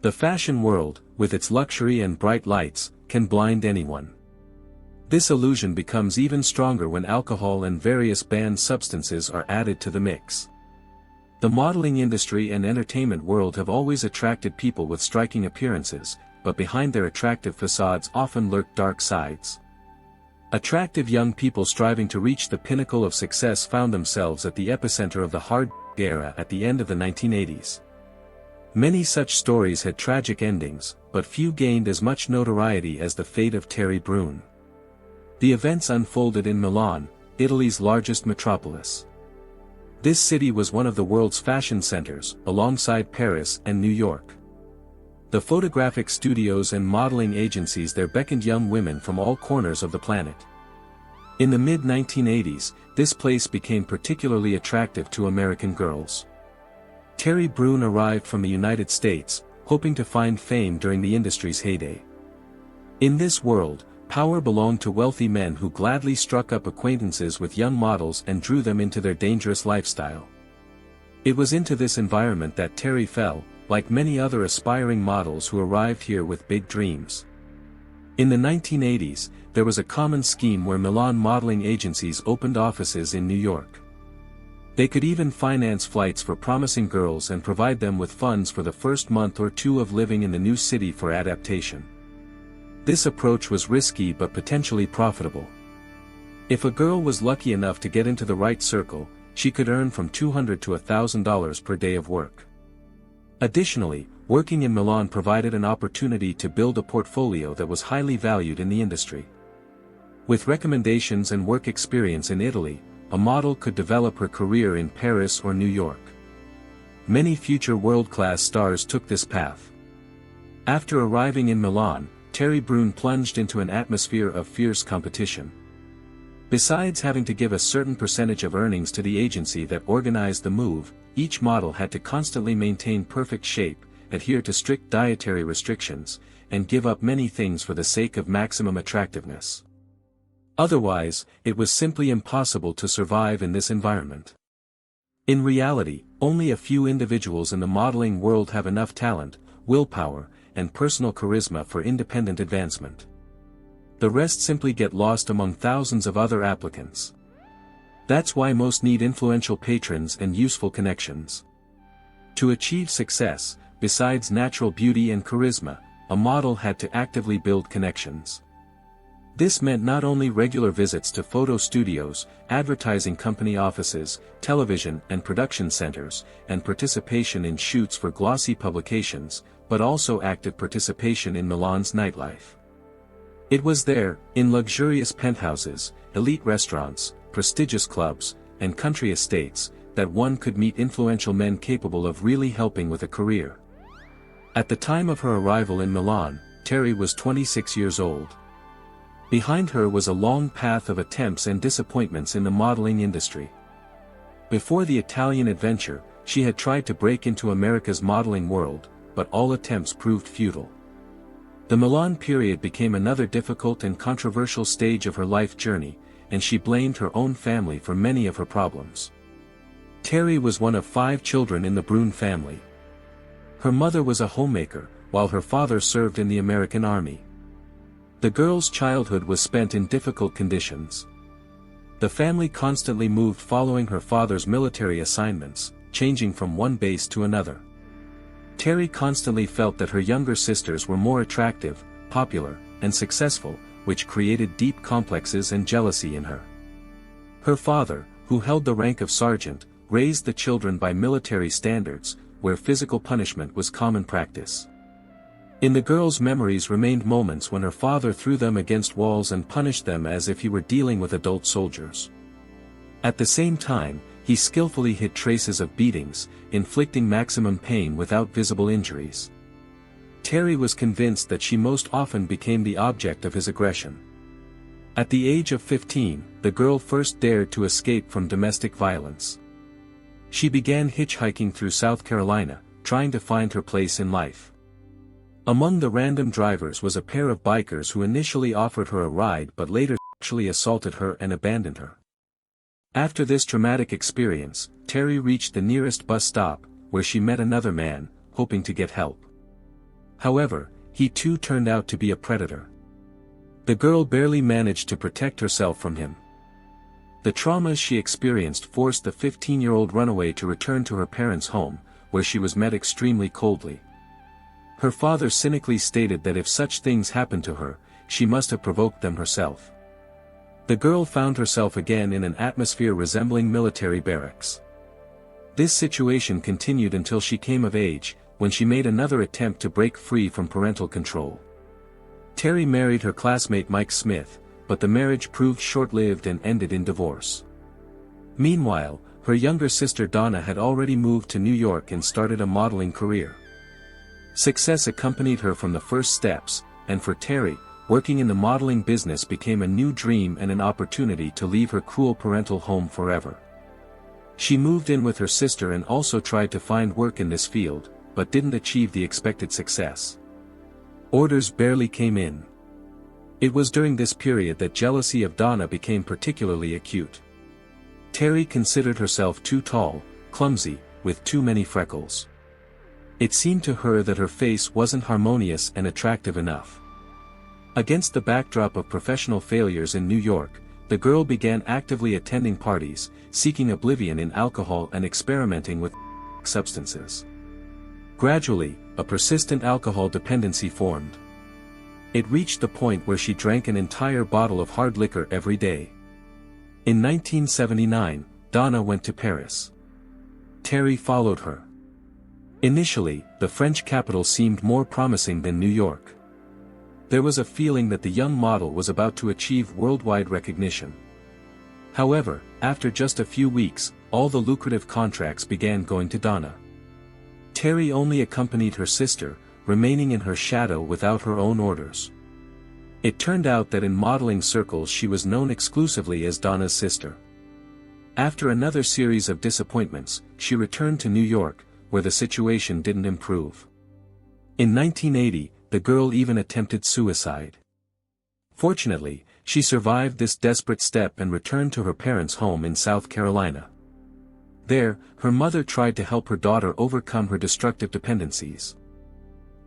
The fashion world, with its luxury and bright lights, can blind anyone. This illusion becomes even stronger when alcohol and various banned substances are added to the mix. The modeling industry and entertainment world have always attracted people with striking appearances, but behind their attractive facades often lurk dark sides. Attractive young people striving to reach the pinnacle of success found themselves at the epicenter of the hard era at the end of the 1980s. Many such stories had tragic endings, but few gained as much notoriety as the fate of Terry Brune. The events unfolded in Milan, Italy's largest metropolis. This city was one of the world's fashion centers, alongside Paris and New York. The photographic studios and modeling agencies there beckoned young women from all corners of the planet. In the mid-1980s, this place became particularly attractive to American girls. Terry Brune arrived from the United States, hoping to find fame during the industry's heyday. In this world, power belonged to wealthy men who gladly struck up acquaintances with young models and drew them into their dangerous lifestyle. It was into this environment that Terry fell, like many other aspiring models who arrived here with big dreams. In the 1980s, there was a common scheme where Milan modeling agencies opened offices in New York. They could even finance flights for promising girls and provide them with funds for the first month or two of living in the new city for adaptation. This approach was risky but potentially profitable. If a girl was lucky enough to get into the right circle, she could earn from $200 to $1,000 per day of work. Additionally, working in Milan provided an opportunity to build a portfolio that was highly valued in the industry. With recommendations and work experience in Italy, a model could develop her career in Paris or New York. Many future world-class stars took this path. After arriving in Milan, Terry Brune plunged into an atmosphere of fierce competition. Besides having to give a certain percentage of earnings to the agency that organized the move, each model had to constantly maintain perfect shape, adhere to strict dietary restrictions, and give up many things for the sake of maximum attractiveness. Otherwise, it was simply impossible to survive in this environment. In reality, only a few individuals in the modeling world have enough talent, willpower, and personal charisma for independent advancement. The rest simply get lost among thousands of other applicants. That's why most need influential patrons and useful connections. To achieve success, besides natural beauty and charisma, a model had to actively build connections. This meant not only regular visits to photo studios, advertising company offices, television and production centers, and participation in shoots for glossy publications, but also active participation in Milan's nightlife. It was there, in luxurious penthouses, elite restaurants, prestigious clubs, and country estates, that one could meet influential men capable of really helping with a career. At the time of her arrival in Milan, Terry was 26 years old. Behind her was a long path of attempts and disappointments in the modeling industry. Before the Italian adventure, she had tried to break into America's modeling world, but all attempts proved futile. The Milan period became another difficult and controversial stage of her life journey, and she blamed her own family for many of her problems. Terry was one of 5 children in the Brune family. Her mother was a homemaker, while her father served in the American Army. The girl's childhood was spent in difficult conditions. The family constantly moved following her father's military assignments, changing from one base to another. Terry constantly felt that her younger sisters were more attractive, popular, and successful, which created deep complexes and jealousy in her. Her father, who held the rank of sergeant, raised the children by military standards, where physical punishment was common practice. In the girl's memories remained moments when her father threw them against walls and punished them as if he were dealing with adult soldiers. At the same time, he skillfully hid traces of beatings, inflicting maximum pain without visible injuries. Terry was convinced that she most often became the object of his aggression. At the age of 15, the girl first dared to escape from domestic violence. She began hitchhiking through South Carolina, trying to find her place in life. Among the random drivers was a pair of bikers who initially offered her a ride but later sexually assaulted her and abandoned her. After this traumatic experience, Terry reached the nearest bus stop, where she met another man, hoping to get help. However, he too turned out to be a predator. The girl barely managed to protect herself from him. The traumas she experienced forced the 15-year-old runaway to return to her parents' home, where she was met extremely coldly. Her father cynically stated that if such things happened to her, she must have provoked them herself. The girl found herself again in an atmosphere resembling military barracks. This situation continued until she came of age, when she made another attempt to break free from parental control. Terry married her classmate Mike Smith, but the marriage proved short-lived and ended in divorce. Meanwhile, her younger sister Donna had already moved to New York and started a modeling career. Success accompanied her from the first steps, and for Terry, working in the modeling business became a new dream and an opportunity to leave her cruel parental home forever. She moved in with her sister and also tried to find work in this field, but didn't achieve the expected success. Orders barely came in. It was during this period that jealousy of Donna became particularly acute. Terry considered herself too tall, clumsy, with too many freckles. It seemed to her that her face wasn't harmonious and attractive enough. Against the backdrop of professional failures in New York, the girl began actively attending parties, seeking oblivion in alcohol and experimenting with substances. Gradually, a persistent alcohol dependency formed. It reached the point where she drank an entire bottle of hard liquor every day. In 1979, Donna went to Paris. Terry followed her. Initially, the French capital seemed more promising than New York. There was a feeling that the young model was about to achieve worldwide recognition. However, after just a few weeks, all the lucrative contracts began going to Donna. Terry only accompanied her sister, remaining in her shadow without her own orders. It turned out that in modeling circles she was known exclusively as Donna's sister. After another series of disappointments, she returned to New York, where the situation didn't improve. In 1980, the girl even attempted suicide. Fortunately, she survived this desperate step and returned to her parents' home in South Carolina. There, her mother tried to help her daughter overcome her destructive dependencies.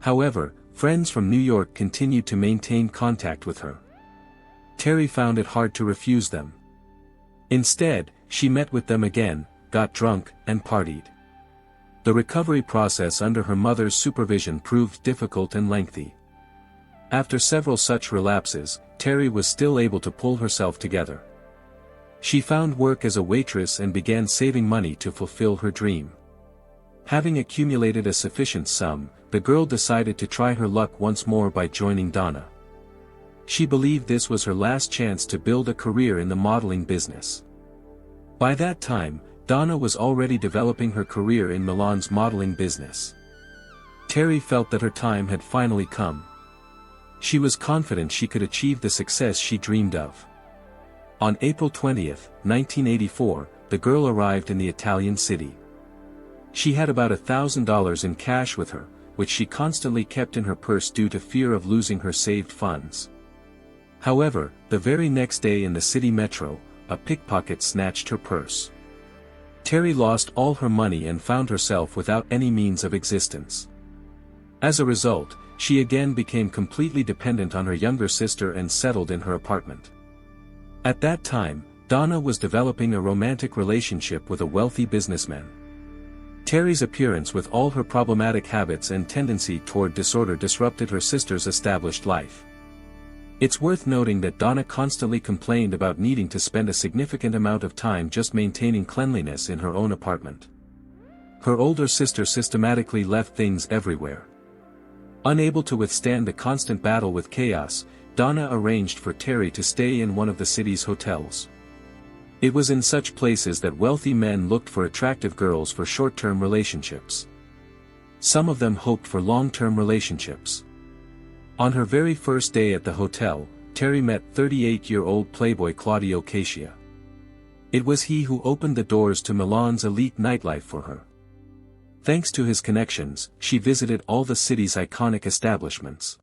However, friends from New York continued to maintain contact with her. Terry found it hard to refuse them. Instead, she met with them again, got drunk, and partied. The recovery process under her mother's supervision proved difficult and lengthy. After several such relapses, Terry was still able to pull herself together. She found work as a waitress and began saving money to fulfill her dream. Having accumulated a sufficient sum, the girl decided to try her luck once more by joining Donna. She believed this was her last chance to build a career in the modeling business. By that time, Donna was already developing her career in Milan's modeling business. Terry felt that her time had finally come. She was confident she could achieve the success she dreamed of. On April 20, 1984, the girl arrived in the Italian city. She had about $1,000 in cash with her, which she constantly kept in her purse due to fear of losing her saved funds. However, the very next day in the city metro, a pickpocket snatched her purse. Terry lost all her money and found herself without any means of existence. As a result, she again became completely dependent on her younger sister and settled in her apartment. At that time, Donna was developing a romantic relationship with a wealthy businessman. Terry's appearance with all her problematic habits and tendency toward disorder disrupted her sister's established life. It's worth noting that Donna constantly complained about needing to spend a significant amount of time just maintaining cleanliness in her own apartment. Her older sister systematically left things everywhere. Unable to withstand the constant battle with chaos, Donna arranged for Terry to stay in one of the city's hotels. It was in such places that wealthy men looked for attractive girls for short-term relationships. Some of them hoped for long-term relationships. On her very first day at the hotel, Terry met 38-year-old playboy Claudio Cascia. It was he who opened the doors to Milan's elite nightlife for her. Thanks to his connections, she visited all the city's iconic establishments.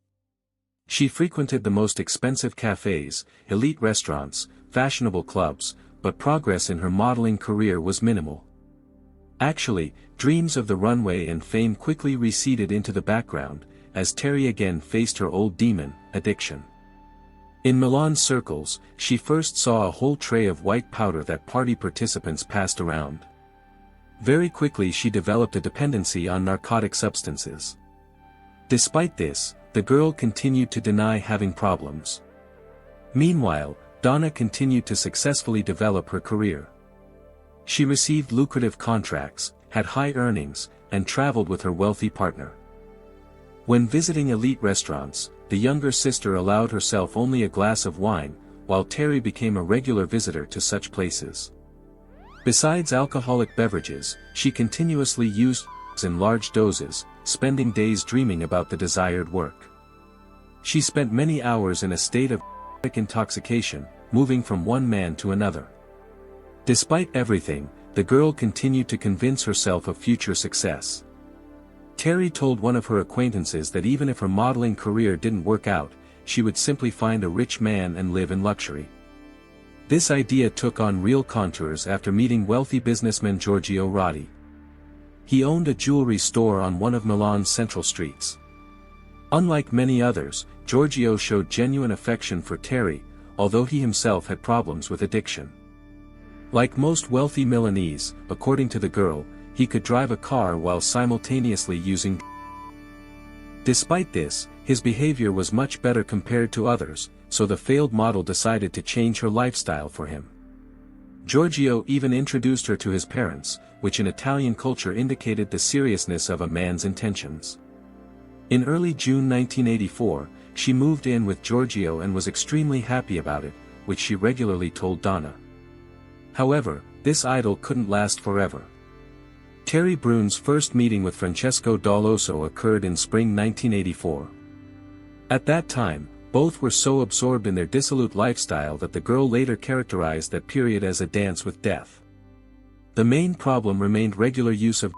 She frequented the most expensive cafes, elite restaurants, fashionable clubs, but progress in her modeling career was minimal. Actually, dreams of the runway and fame quickly receded into the background, as Terry again faced her old demon, addiction. In Milan circles, she first saw a whole tray of white powder that party participants passed around. Very quickly she developed a dependency on narcotic substances. Despite this, the girl continued to deny having problems. Meanwhile, Donna continued to successfully develop her career. She received lucrative contracts, had high earnings, and traveled with her wealthy partner. When visiting elite restaurants, the younger sister allowed herself only a glass of wine, while Terry became a regular visitor to such places. Besides alcoholic beverages, she continuously used in large doses, spending days dreaming about the desired work. She spent many hours in a state of intoxication, moving from one man to another. Despite everything, the girl continued to convince herself of future success. Terry told one of her acquaintances that even if her modeling career didn't work out, she would simply find a rich man and live in luxury. This idea took on real contours after meeting wealthy businessman Giorgio Rotti. He owned a jewelry store on one of Milan's central streets. Unlike many others, Giorgio showed genuine affection for Terry, although he himself had problems with addiction. Like most wealthy Milanese, according to the girl, he could drive a car while simultaneously using. Despite this, his behavior was much better compared to others, so the failed model decided to change her lifestyle for him. Giorgio even introduced her to his parents, which in Italian culture indicated the seriousness of a man's intentions. In early June 1984, she moved in with Giorgio and was extremely happy about it, which she regularly told Donna. However, this idyll couldn't last forever. Terry Brune's first meeting with Francesco Dall'Osso occurred in spring 1984. At that time, both were so absorbed in their dissolute lifestyle that the girl later characterized that period as a dance with death. The main problem remained regular use of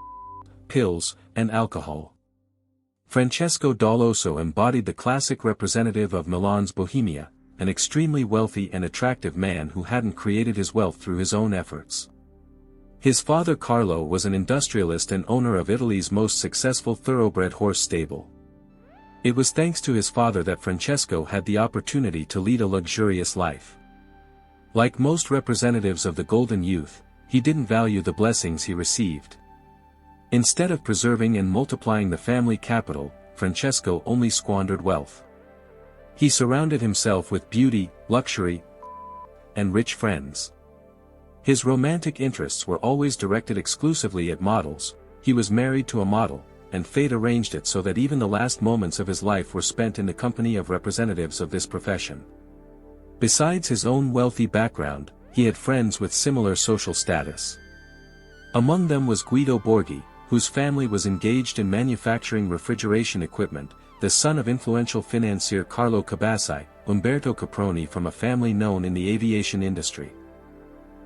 pills and alcohol. Francesco Dall'Osso embodied the classic representative of Milan's bohemia, an extremely wealthy and attractive man who hadn't created his wealth through his own efforts. His father Carlo was an industrialist and owner of Italy's most successful thoroughbred horse stable. It was thanks to his father that Francesco had the opportunity to lead a luxurious life. Like most representatives of the golden youth, he didn't value the blessings he received. Instead of preserving and multiplying the family capital, Francesco only squandered wealth. He surrounded himself with beauty, luxury, and rich friends. His romantic interests were always directed exclusively at models. He was married to a model, and fate arranged it so that even the last moments of his life were spent in the company of representatives of this profession. Besides his own wealthy background, he had friends with similar social status. Among them was Guido Borghi, whose family was engaged in manufacturing refrigeration equipment, the son of influential financier Carlo Cabassi, Umberto Caproni from a family known in the aviation industry.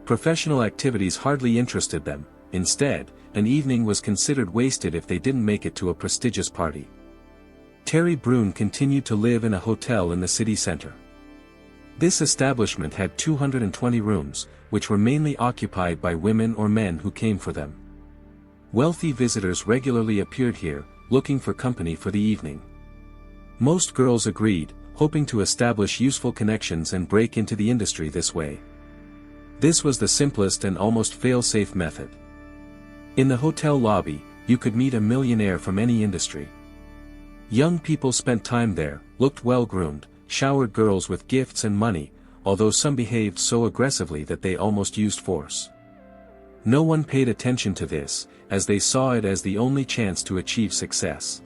Professional activities hardly interested them. Instead, an evening was considered wasted if they didn't make it to a prestigious party. Terry Brune continued to live in a hotel in the city center. This establishment had 220 rooms, which were mainly occupied by women or men who came for them. Wealthy visitors regularly appeared here, looking for company for the evening. Most girls agreed, hoping to establish useful connections and break into the industry this way. This was the simplest and almost fail-safe method. In the hotel lobby, you could meet a millionaire from any industry. Young people spent time there, looked well-groomed, showered girls with gifts and money, although some behaved so aggressively that they almost used force. No one paid attention to this, as they saw it as the only chance to achieve success.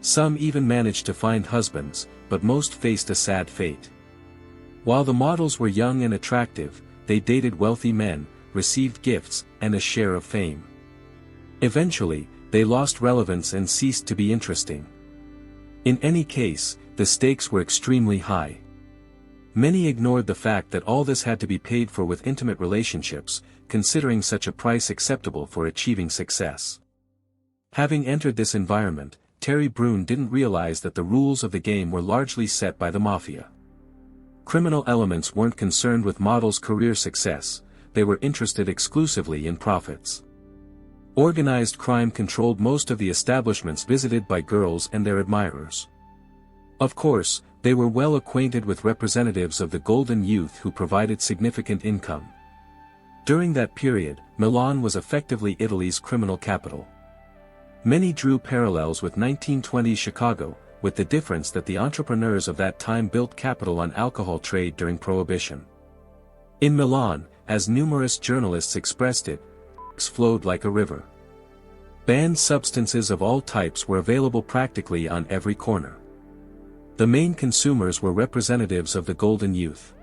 Some even managed to find husbands, but most faced a sad fate. While the models were young and attractive, they dated wealthy men, received gifts, and a share of fame. Eventually, they lost relevance and ceased to be interesting. In any case, the stakes were extremely high. Many ignored the fact that all this had to be paid for with intimate relationships, considering such a price acceptable for achieving success. Having entered this environment, Terry Brune didn't realize that the rules of the game were largely set by the mafia. Criminal elements weren't concerned with models' career success, they were interested exclusively in profits. Organized crime controlled most of the establishments visited by girls and their admirers. Of course, they were well acquainted with representatives of the golden youth who provided significant income. During that period, Milan was effectively Italy's criminal capital. Many drew parallels with 1920s Chicago, with the difference that the entrepreneurs of that time built capital on alcohol trade during Prohibition. In Milan, as numerous journalists expressed it, flowed like a river. Banned substances of all types were available practically on every corner. The main consumers were representatives of the golden youth.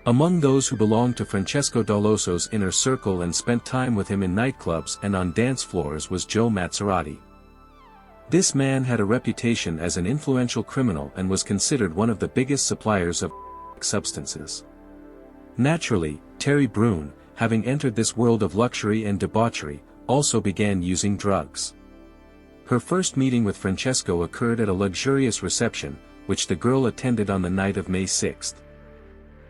Among those who belonged to Francesco Dall'Osso's inner circle and spent time with him in nightclubs and on dance floors was Joe Mazzarati. This man had a reputation as an influential criminal and was considered one of the biggest suppliers of substances. Naturally, Terry Brune, having entered this world of luxury and debauchery, also began using drugs. Her first meeting with Francesco occurred at a luxurious reception, which the girl attended on the night of May 6.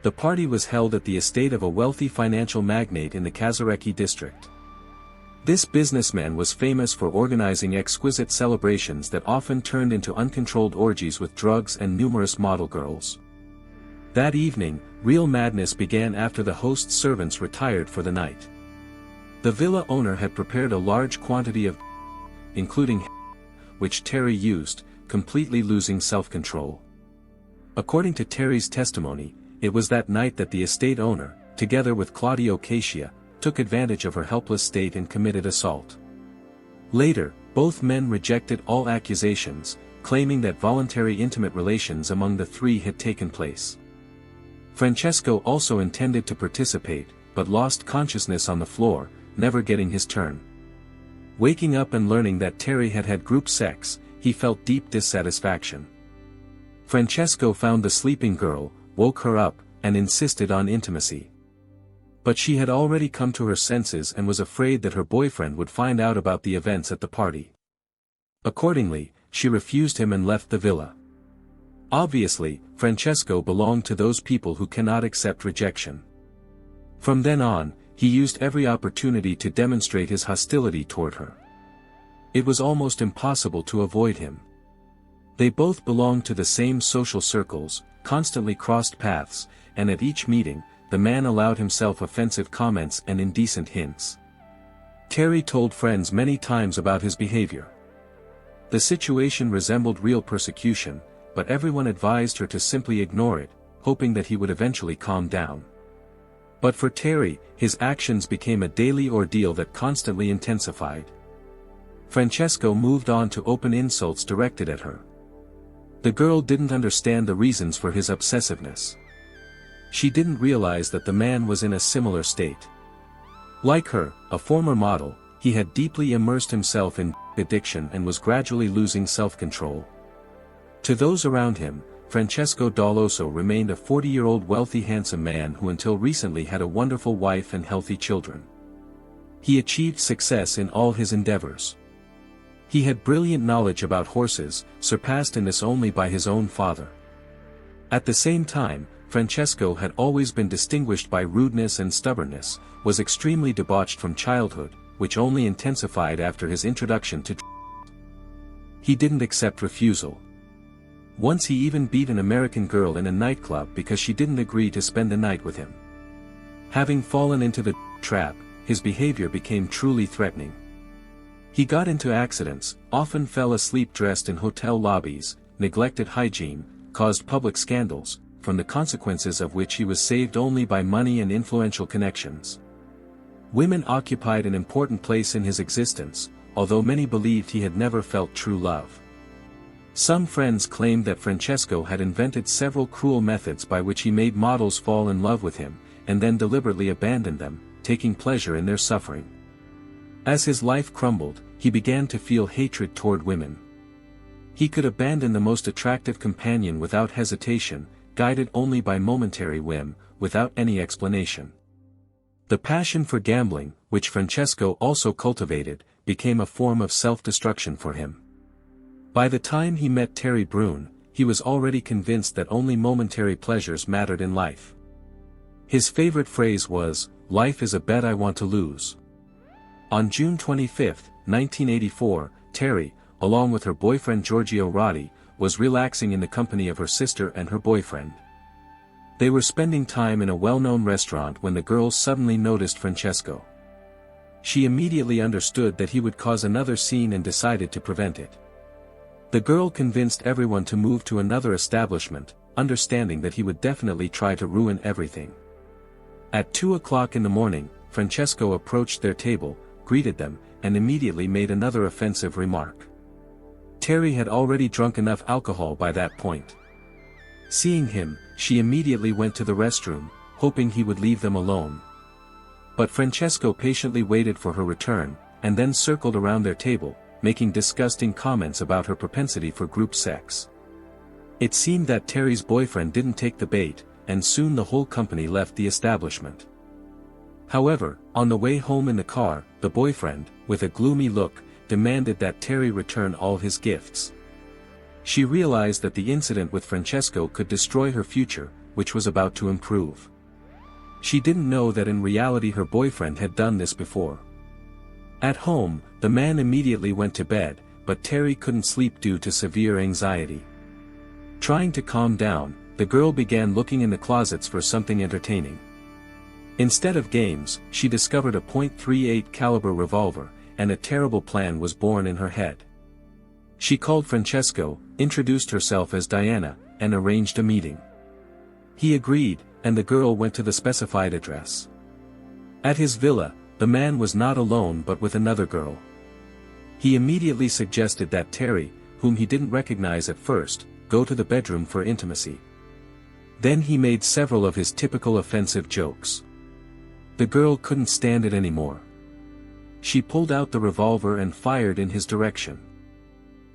The party was held at the estate of a wealthy financial magnate in the Casarecchi district. This businessman was famous for organizing exquisite celebrations that often turned into uncontrolled orgies with drugs and numerous model girls. That evening, real madness began after the host's servants retired for the night. The villa owner had prepared a large quantity of including which Terry used, completely losing self-control. According to Terry's testimony, it was that night that the estate owner, together with Claudio Cascia, took advantage of her helpless state and committed assault. Later, both men rejected all accusations, claiming that voluntary intimate relations among the three had taken place. Francesco also intended to participate, but lost consciousness on the floor, never getting his turn. Waking up and learning that Terry had had group sex, he felt deep dissatisfaction. Francesco found the sleeping girl, woke her up, and insisted on intimacy. But she had already come to her senses and was afraid that her boyfriend would find out about the events at the party. Accordingly, she refused him and left the villa. Obviously, Francesco belonged to those people who cannot accept rejection. From then on, he used every opportunity to demonstrate his hostility toward her. It was almost impossible to avoid him. They both belonged to the same social circles, constantly crossed paths, and at each meeting, the man allowed himself offensive comments and indecent hints. Terry told friends many times about his behavior. The situation resembled real persecution, but everyone advised her to simply ignore it, hoping that he would eventually calm down. But for Terry, his actions became a daily ordeal that constantly intensified. Francesco moved on to open insults directed at her. The girl didn't understand the reasons for his obsessiveness. She didn't realize that the man was in a similar state. Like her, a former model, he had deeply immersed himself in addiction and was gradually losing self-control. To those around him, Francesco Dall'Osso remained a 40-year-old wealthy handsome man who until recently had a wonderful wife and healthy children. He achieved success in all his endeavors. He had brilliant knowledge about horses, surpassed in this only by his own father. At the same time, Francesco had always been distinguished by rudeness and stubbornness, was extremely debauched from childhood, which only intensified after his introduction to drugs. He didn't accept refusal. Once he even beat an American girl in a nightclub because she didn't agree to spend the night with him. Having fallen into the trap, his behavior became truly threatening. He got into accidents, often fell asleep dressed in hotel lobbies, neglected hygiene, caused public scandals, from the consequences of which he was saved only by money and influential connections. Women occupied an important place in his existence, although many believed he had never felt true love. Some friends claimed that Francesco had invented several cruel methods by which he made models fall in love with him, and then deliberately abandoned them, taking pleasure in their suffering. As his life crumbled, he began to feel hatred toward women. He could abandon the most attractive companion without hesitation, guided only by momentary whim, without any explanation. The passion for gambling, which Francesco also cultivated, became a form of self-destruction for him. By the time he met Terry Brune, he was already convinced that only momentary pleasures mattered in life. His favorite phrase was, "Life is a bet I want to lose." On June 25, 1984, Terry, along with her boyfriend Giorgio Rotti, was relaxing in the company of her sister and her boyfriend. They were spending time in a well-known restaurant when the girls suddenly noticed Francesco. She immediately understood that he would cause another scene and decided to prevent it. The girl convinced everyone to move to another establishment, understanding that he would definitely try to ruin everything. At 2 o'clock in the morning, Francesco approached their table, greeted them, and immediately made another offensive remark. Terry had already drunk enough alcohol by that point. Seeing him, she immediately went to the restroom, hoping he would leave them alone. But Francesco patiently waited for her return, and then circled around their table, making disgusting comments about her propensity for group sex. It seemed that Terry's boyfriend didn't take the bait, and soon the whole company left the establishment. However, on the way home in the car, the boyfriend, with a gloomy look, demanded that Terry return all his gifts. She realized that the incident with Francesco could destroy her future, which was about to improve. She didn't know that in reality her boyfriend had done this before. At home, the man immediately went to bed, but Terry couldn't sleep due to severe anxiety. Trying to calm down, the girl began looking in the closets for something entertaining. Instead of games, she discovered a .38 caliber revolver, and a terrible plan was born in her head. She called Francesco, introduced herself as Diana, and arranged a meeting. He agreed, and the girl went to the specified address. At his villa, the man was not alone but with another girl. He immediately suggested that Terry, whom he didn't recognize at first, go to the bedroom for intimacy. Then he made several of his typical offensive jokes. The girl couldn't stand it anymore. She pulled out the revolver and fired in his direction.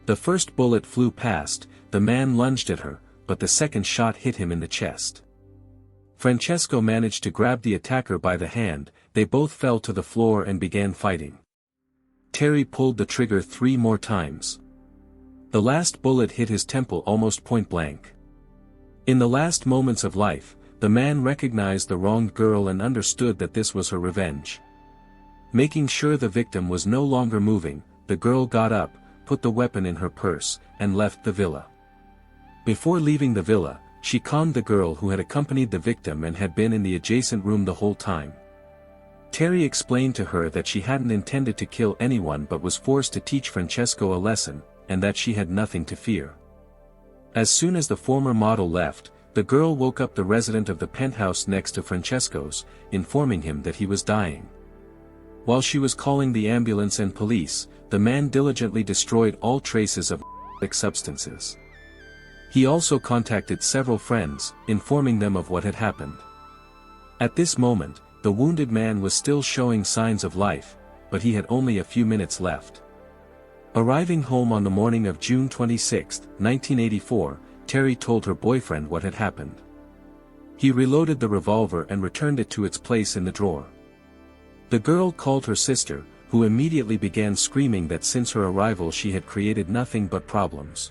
The first bullet flew past, the man lunged at her, but the second shot hit him in the chest. Francesco managed to grab the attacker by the hand, they both fell to the floor and began fighting. Terry pulled the trigger 3 more times. The last bullet hit his temple almost point blank. In the last moments of life, the man recognized the wronged girl and understood that this was her revenge. Making sure the victim was no longer moving, the girl got up, put the weapon in her purse, and left the villa. Before leaving the villa, she conned the girl who had accompanied the victim and had been in the adjacent room the whole time. Terry explained to her that she hadn't intended to kill anyone but was forced to teach Francesco a lesson, and that she had nothing to fear. As soon as the former model left, the girl woke up the resident of the penthouse next to Francesco's, informing him that he was dying. While she was calling the ambulance and police, the man diligently destroyed all traces of narcotic substances. He also contacted several friends, informing them of what had happened. At this moment, the wounded man was still showing signs of life, but he had only a few minutes left. Arriving home on the morning of June 26, 1984, Terry told her boyfriend what had happened. He reloaded the revolver and returned it to its place in the drawer. The girl called her sister, who immediately began screaming that since her arrival she had created nothing but problems.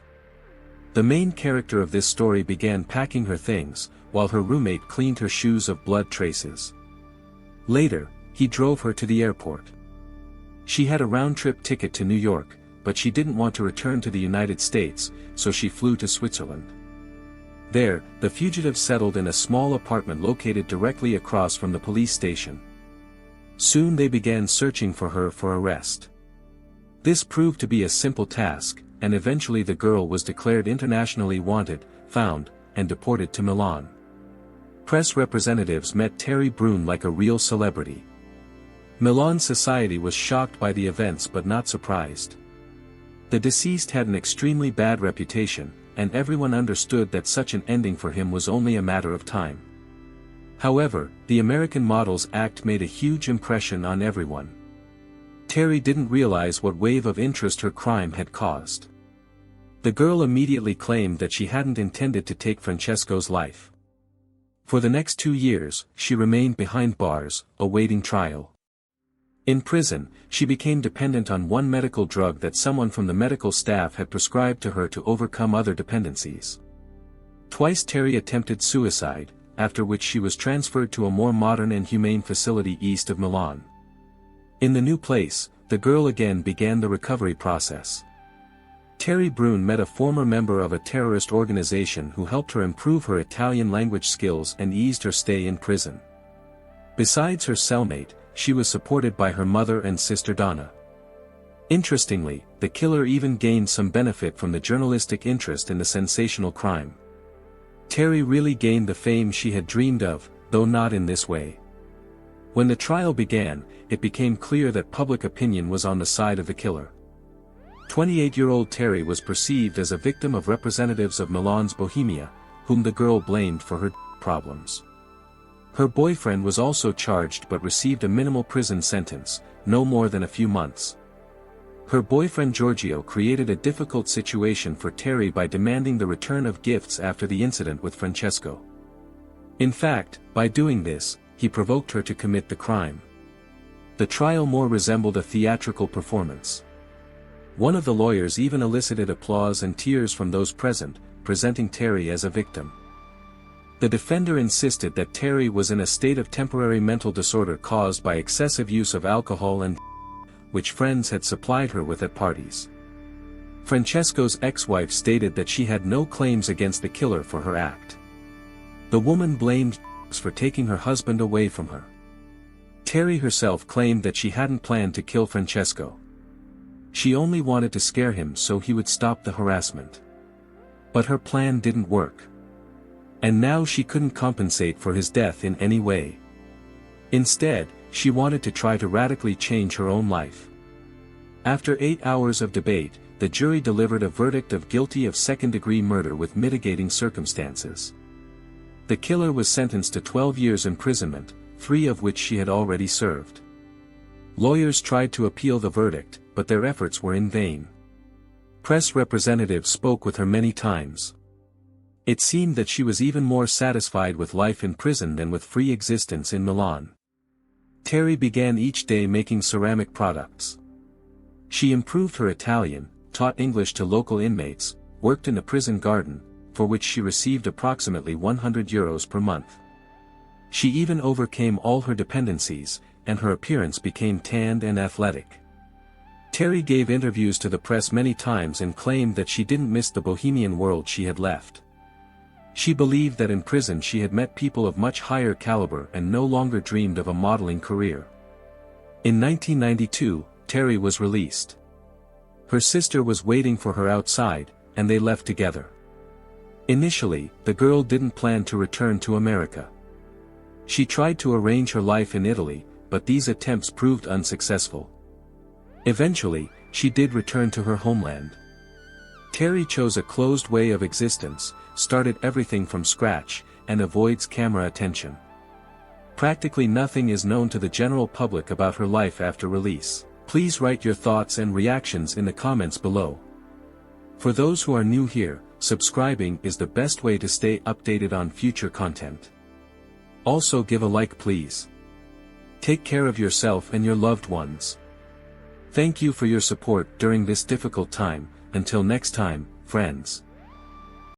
The main character of this story began packing her things, while her roommate cleaned her shoes of blood traces. Later, he drove her to the airport. She had a round-trip ticket to New York, but she didn't want to return to the United States, so she flew to Switzerland. There, the fugitive settled in a small apartment located directly across from the police station. Soon they began searching for her for arrest. This proved to be a simple task, and eventually the girl was declared internationally wanted, found, and deported to Milan. Press representatives met Terry Brune like a real celebrity. Milan society was shocked by the events but not surprised. The deceased had an extremely bad reputation, and everyone understood that such an ending for him was only a matter of time. However, the American model's act made a huge impression on everyone. Terry didn't realize what wave of interest her crime had caused. The girl immediately claimed that she hadn't intended to take Francesco's life. For the next 2 years, she remained behind bars, awaiting trial. In prison, she became dependent on one medical drug that someone from the medical staff had prescribed to her to overcome other dependencies. Twice Terry attempted suicide, after which she was transferred to a more modern and humane facility east of Milan. In the new place, the girl again began the recovery process. Terry Brune met a former member of a terrorist organization who helped her improve her Italian language skills and eased her stay in prison. Besides her cellmate, she was supported by her mother and sister Donna. Interestingly, the killer even gained some benefit from the journalistic interest in the sensational crime. Terry really gained the fame she had dreamed of, though not in this way. When the trial began, it became clear that public opinion was on the side of the killer. 28-year-old Terry was perceived as a victim of representatives of Milan's Bohemia, whom the girl blamed for her problems. Her boyfriend was also charged but received a minimal prison sentence, no more than a few months. Her boyfriend Giorgio created a difficult situation for Terry by demanding the return of gifts after the incident with Francesco. In fact, by doing this, he provoked her to commit the crime. The trial more resembled a theatrical performance. One of the lawyers even elicited applause and tears from those present, presenting Terry as a victim. The defender insisted that Terry was in a state of temporary mental disorder caused by excessive use of alcohol and which friends had supplied her with at parties. Francesco's ex-wife stated that she had no claims against the killer for her act. The woman blamed for taking her husband away from her. Terry herself claimed that she hadn't planned to kill Francesco. She only wanted to scare him so he would stop the harassment. But her plan didn't work. And now she couldn't compensate for his death in any way. Instead, she wanted to try to radically change her own life. After 8 hours of debate, the jury delivered a verdict of guilty of second-degree murder with mitigating circumstances. The killer was sentenced to 12 years imprisonment, 3 of which she had already served. Lawyers tried to appeal the verdict, but their efforts were in vain. Press representatives spoke with her many times. It seemed that she was even more satisfied with life in prison than with free existence in Milan. Terry began each day making ceramic products. She improved her Italian, taught English to local inmates, worked in a prison garden, for which she received approximately €100 per month. She even overcame all her dependencies, and her appearance became tanned and athletic. Terry gave interviews to the press many times and claimed that she didn't miss the bohemian world she had left. She believed that in prison she had met people of much higher caliber and no longer dreamed of a modeling career. In 1992, Terry was released. Her sister was waiting for her outside, and they left together. Initially, the girl didn't plan to return to America. She tried to arrange her life in Italy, but these attempts proved unsuccessful. Eventually, she did return to her homeland. Terry chose a closed way of existence, started everything from scratch, and avoids camera attention. Practically nothing is known to the general public about her life after release. Please write your thoughts and reactions in the comments below. For those who are new here, subscribing is the best way to stay updated on future content. Also give a like please. Take care of yourself and your loved ones. Thank you for your support during this difficult time. Until next time, friends.